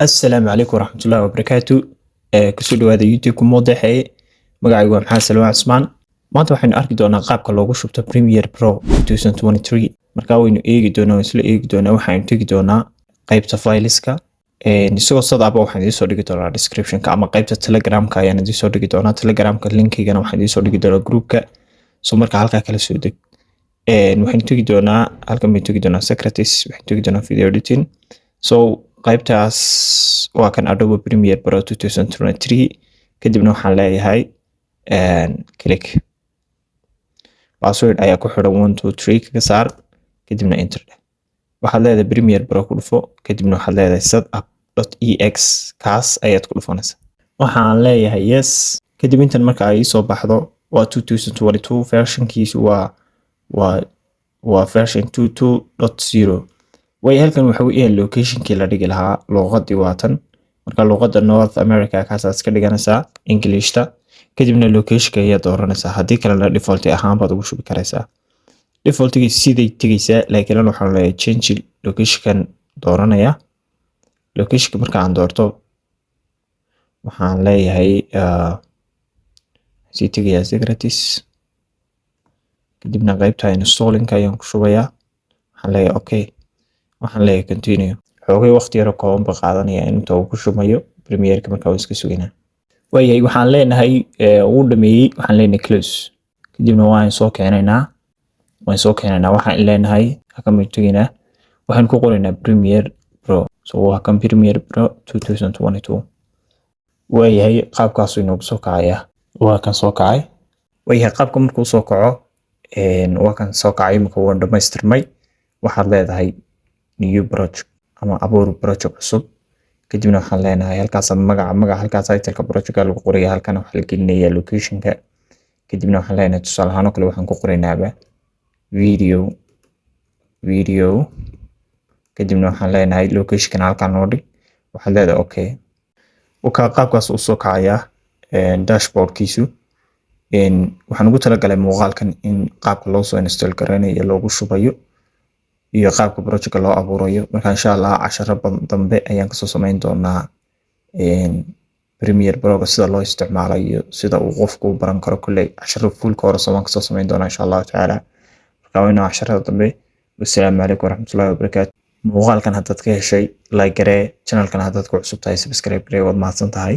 السلام عليكم ورحمة الله وبركاته. kusoo dhawaada youtube-ka Mowdexe. Magacaygu waa Maxamed Salmaan Cusmaan. Maanta waxaynu arki doonaa qaabka loogu shubto Premiere Pro 2023. Markaa waynu eegi doonaa, isla eegi doonaa, waxaynu tegi doonaa qaybta fileska. Isagoo sadaba waxaan idin soo dhigi doonaa description-ka ama qaybta Telegram-ka ayaan idin soo dhigi doonaa. Telegram-ka linkigana waxaan idin soo dhigi doonaa group-ka. So markaa halkaa kala soo deg. Waxaynu tegi doonaa halkan baynu tegi doonaa secretaries, waxaynu tegi doonaa video editing. So qaybtaas waa kan Adobe Premiere Pro 2023 kadibna waxaan leeyahay click password ayaa ku xiran 123 kaga saar kadibna enter waxaad leedahay Premiere Pro ku dhufo kadibna waxaad leedahay setup.ex kaas ayaad ku dhufanaysaa waxaan leeyahay yes kadib intan marka ay soo baxdo waa 2022 versionkiisu waa version 22.0 way halkan waxa weeyaan location-kii la dhigi lahaa luqadii waatan marka luqadda North America kaasaas ka dhiganaysaa English-ta kadibna location-ka ayaa dooranaysaa haddii kalena default ahaan baad ugu shubi karaysaa default-gii siday tegaysaa laakiin waxaan leeyahay change location-kan dooranaya location-ka marka aan doorto waxaan leeyahay si tegaya secretaries kadibna qaybta installing-ka ayaan ku shubayaa waxaan leeyahay okay waxaan leeyahay continue xoogay waqti yar oo kooban ba qaadanaya inta uu ku shumayo Premiere-ka markaa uu iska suginaa waayay waxaan leenahay uu dhameeyay waxaan leenahay close kadibna waan soo keenaynaa waxaan leenahay halkan mid taginaa waxaan ku qoraynaa Premiere Pro so waa kan Premiere Pro 2022 waayay qaabkaas inuu soo kacaya waa kan soo kacay waayay qaabka markuu soo kaco waa kan soo kacay markuu uu dhamaystirmay waxaad leedahay new project ama abuur project cusub kadibna waxaan leenahay halkaas magaca halkaas title-ka project-ka lagu qorayaa halkan waxa la gelinayaa location-ka kadibna waxaan leenahay tusaale ahaan kale waxaan ku qoraynaaba video kadibna waxaan leenahay location-ka halkan noo dhig waxaad leedahay okay waxa qaabkaas uu soo kacayaa dashboard-kiisu waxaan ugu talagalay muuqaalkan in qaabka loo soo install garanayo loogu shubayo iyo qaabka project-ka loo abuurayo marka insha Allah casharo dambe ayaan kasoo sameyn doonaa Premiere Pro sida loo isticmaalayo sida uu qofku u baran karo kulay casharo full course oo kasoo sameyn doonaa insha Allah taala marka wayna casharada dambe wassalaamu calaykum waraxmatullaahi wabarakaatuh muuqaalkan haddaad ka heshay like garee channel-kan haddaad ku cusub tahay subscribe garee waad mahadsan tahay